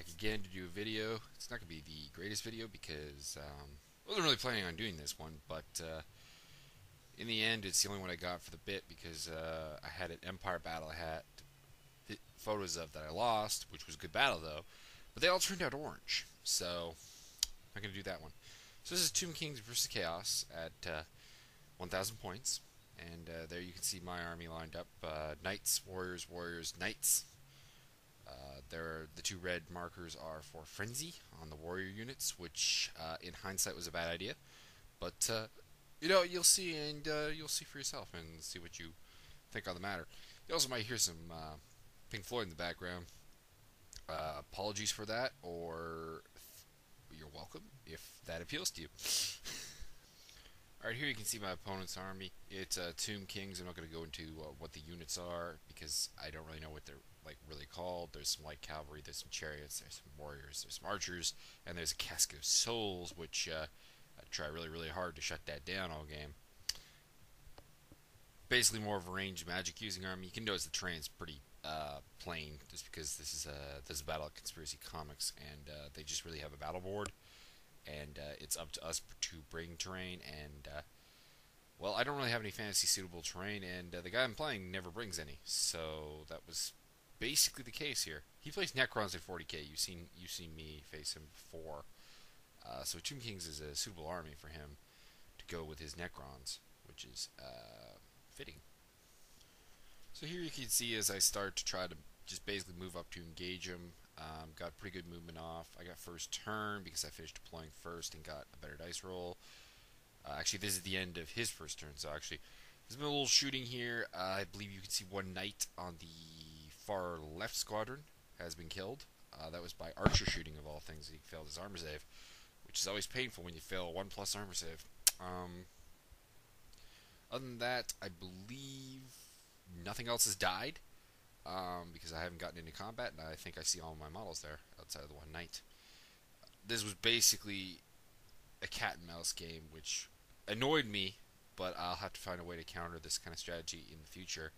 back again to do a video. It's not going to be the greatest video because I wasn't really planning on doing this one, but in the end, it's the only one I got for the bit because I had an Empire battle I had photos of that I lost, which was a good battle though, but they all turned out orange, so I'm not going to do that one. So this is Tomb Kings versus Chaos at 1,000 points, and there you can see my army lined up: Knights, Warriors, Warriors, Knights. The two red markers are for Frenzy on the warrior units, which in hindsight was a bad idea. But you'll see, and you'll see for yourself, and see what you think on the matter. You also might hear some Pink Floyd in the background. Apologies for that, or you're welcome if that appeals to you. Alright, here you can see my opponent's army. It's Tomb Kings. I'm not going to go into what the units are because I don't really know what they're really called. There's some light cavalry, there's some chariots, there's some warriors, there's some archers, and there's a casket of souls, which I try really hard to shut that down all game. Basically more of a ranged magic using army. You can notice the terrain's pretty plain just because this is a battle of Conspiracy Comics, and they just really have a battle board, and it's up to us to bring terrain, and well, I don't really have any fantasy suitable terrain, and the guy I'm playing never brings any, so that was basically the case here. He plays Necrons at 40k. You've seen me face him before, so Tomb Kings is a suitable army for him to go with his Necrons, which is fitting. So here you can see as I start to try to just basically move up to engage him. Got pretty good movement off. I got first turn because I finished deploying first and got a better dice roll. Actually, this is the end of his first turn, so actually there's been a little shooting here. I believe you can see one knight on the far left squadron has been killed. That was by archer shooting, of all things. He failed his armor save, which is always painful when you fail a 1+ armor save. Other than that, I believe nothing else has died, because I haven't gotten into combat, and I think I see all my models there outside of the one knight. This was basically a cat and mouse game, which annoyed me, but I'll have to find a way to counter this kind of strategy in the future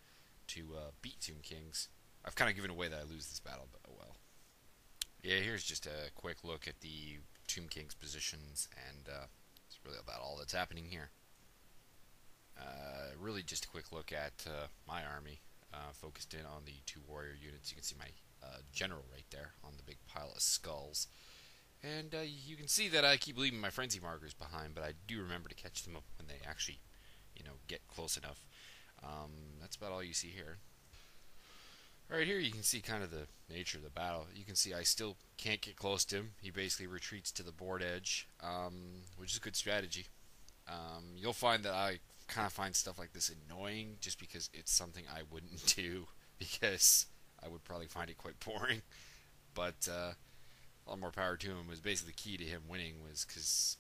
to beat Tomb Kings. I've kind of given away that I lose this battle, but oh well. Yeah, here's just a quick look at the Tomb Kings positions, and it's really about all that's happening here. Really just a quick look at my army, focused in on the two warrior units. You can see my general right there on the big pile of skulls. And you can see that I keep leaving my frenzy markers behind, but I do remember to catch them up when they actually, get close enough. That's about all you see here. Alright, here you can see kind of the nature of the battle. You can see I still can't get close to him. He basically retreats to the board edge, which is a good strategy. You'll find that I kind of find stuff like this annoying just because it's something I wouldn't do because I would probably find it quite boring. But a lot more power to him. Was basically the key to him winning was because,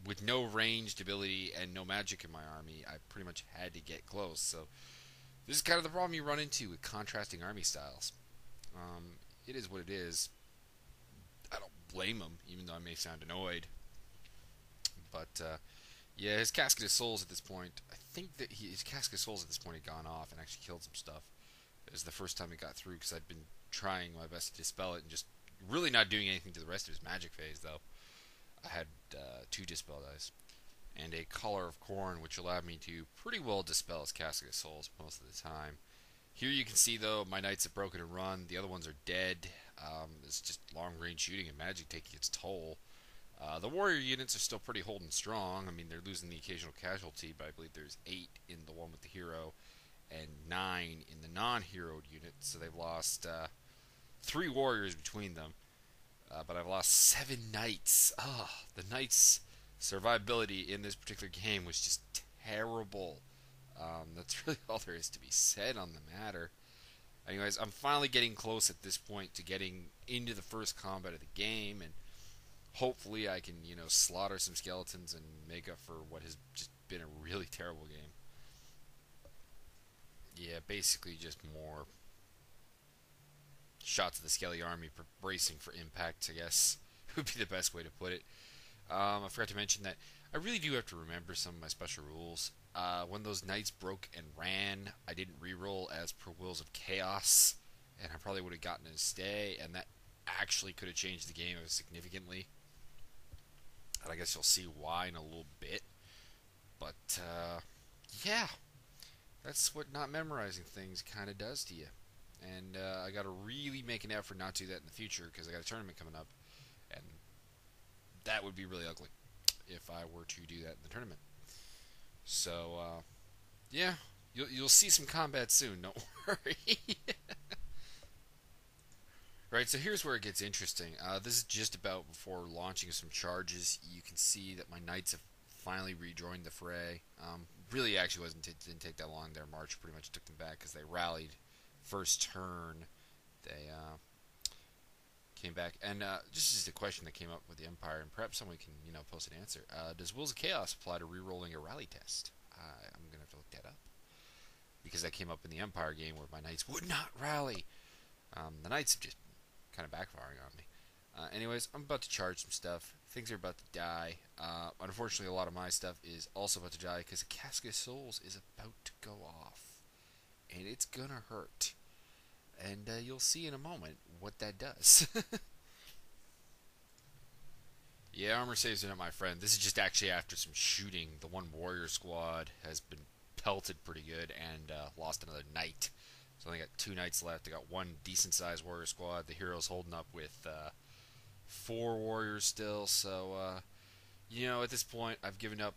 with no ranged ability and no magic in my army, I pretty much had to get close. So this is kind of the problem you run into with contrasting army styles. It is what it is. I don't blame him, even though I may sound annoyed. But yeah, his Casket of Souls at this point, I think that his Casket of Souls at this point had gone off and actually killed some stuff. It was the first time it got through because I'd been trying my best to dispel it and just really not doing anything to the rest of his magic phase, though. I had 2 dispel dice and a Collar of Corn, which allowed me to pretty well dispel his Casket of Souls most of the time. Here you can see, though, my knights have broken and run. The other ones are dead. It's just long-range shooting and magic taking its toll. The warrior units are still pretty holding strong. I mean, they're losing the occasional casualty, but I believe there's 8 in the one with the hero and 9 in the non-heroed unit, so they've lost 3 warriors between them. But I've lost 7 knights. The knights' survivability in this particular game was just terrible. That's really all there is to be said on the matter. Anyways, I'm finally getting close at this point to getting into the first combat of the game, and hopefully I can, slaughter some skeletons and make up for what has just been a really terrible game. Yeah, basically just more shots of the Skelly army bracing for impact, I guess, would be the best way to put it. I forgot to mention that I really do have to remember some of my special rules. When those knights broke and ran, I didn't reroll as per Wills of Chaos, and I probably would have gotten a stay, and that actually could have changed the game significantly. And I guess you'll see why in a little bit. But yeah, that's what not memorizing things kind of does to you. And I got to really make an effort not to do that in the future because I got a tournament coming up, and that would be really ugly if I were to do that in the tournament. So yeah, you'll see some combat soon. Don't worry. Right, so here's where it gets interesting. This is just about before launching some charges. You can see that my knights have finally rejoined the fray. Really, actually, didn't take that long. Their march pretty much took them back because they rallied first turn. They came back, and just a question that came up with the Empire, and perhaps someone can post an answer. Does Wills of Chaos apply to re-rolling a rally test? I'm gonna have to look that up because that came up in the Empire game where my knights would not rally. The knights have just kind of backfiring on me. Anyways, I'm about to charge some stuff. Things are about to die. Unfortunately, a lot of my stuff is also about to die because the Casket of Souls is about to go off. And it's gonna hurt. And you'll see in a moment what that does. Yeah, armor saves are not my friend. This is just actually after some shooting. The one warrior squad has been pelted pretty good and lost another knight. So I only got 2 knights left. I got 1 decent-sized warrior squad. The hero's holding up with 4 warriors still. So, at this point, I've given up.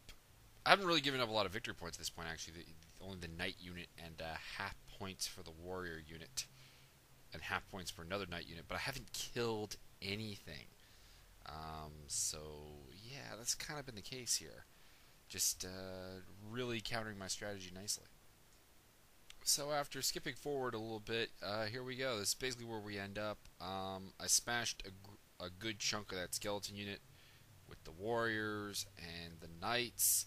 I haven't really given up a lot of victory points at this point, actually. Only the knight unit and half points for the warrior unit. And half points for another knight unit. But I haven't killed anything. So, yeah, that's kind of been the case here. Just really countering my strategy nicely. So after skipping forward a little bit, here we go. This is basically where we end up. I smashed a good chunk of that skeleton unit with the warriors and the knights.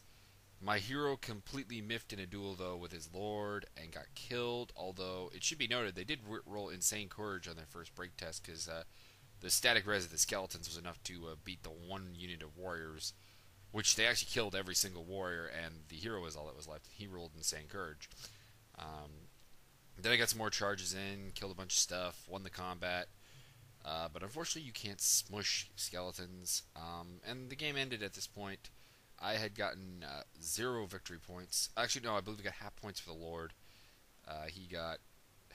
My hero completely miffed in a duel, though, with his lord and got killed. Although, it should be noted, they did roll insane courage on their first break test because the static res of the skeletons was enough to beat the 1 unit of warriors, which they actually killed every single warrior, and the hero was all that was left. He rolled insane courage. Then I got some more charges in, killed a bunch of stuff, won the combat, but unfortunately you can't smush skeletons, and the game ended at this point. I had gotten 0 victory points. Actually, no, I believe I got half points for the Lord. He got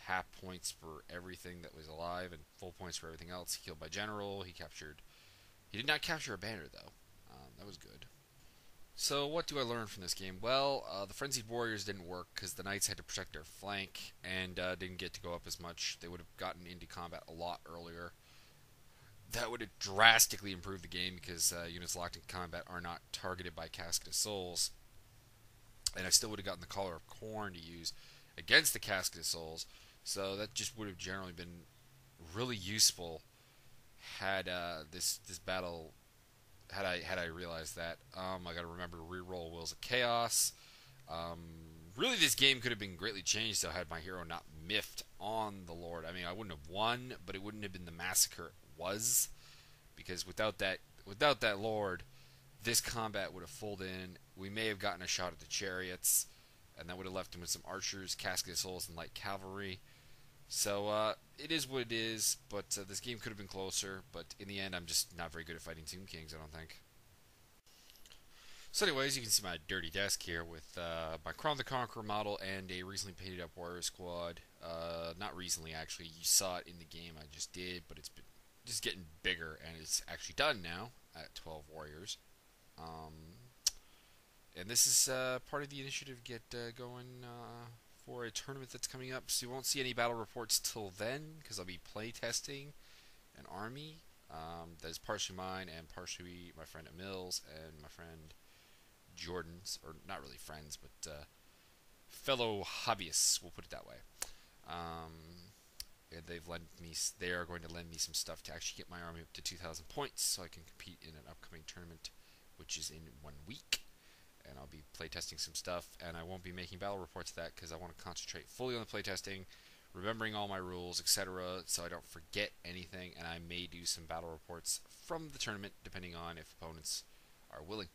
half points for everything that was alive and full points for everything else. He killed my general. He did not capture a banner, though. That was good. So what do I learn from this game? Well, the Frenzied Warriors didn't work because the Knights had to protect their flank and didn't get to go up as much. They would have gotten into combat a lot earlier. That would have drastically improved the game because units locked in combat are not targeted by Casket of Souls. And I still would have gotten the Collar of Corn to use against the Casket of Souls. So that just would have generally been really useful had this battle had I realized that. I got to remember to reroll Wills of Chaos. Really, this game could have been greatly changed though had my hero not miffed on the Lord. I mean, I wouldn't have won, but it wouldn't have been the massacre it was, because without that Lord, this combat would have folded in. We may have gotten a shot at the chariots, and that would have left him with some archers, Casket of Souls, and light cavalry. So it is what it is, but this game could have been closer. But in the end, I'm just not very good at fighting Tomb Kings, I don't think. So anyways, you can see my dirty desk here with my Crown the Conqueror model and a recently painted up warrior squad. Not recently, actually. You saw it in the game I just did, but it's been just getting bigger, and it's actually done now at 12 warriors. And this is part of the initiative to get going for a tournament that's coming up. So you won't see any battle reports till then, because I'll be play testing an army that is partially mine and partially my friend Emil's and my friend Jordan's, or not really friends, but fellow hobbyists, we'll put it that way. And they are going to lend me some stuff to actually get my army up to 2,000 points, so I can compete in an upcoming tournament, which is in 1 week. And I'll be playtesting some stuff, and I won't be making battle reports of that because I want to concentrate fully on the playtesting, remembering all my rules, etc., so I don't forget anything. And I may do some battle reports from the tournament, depending on if opponents are willing.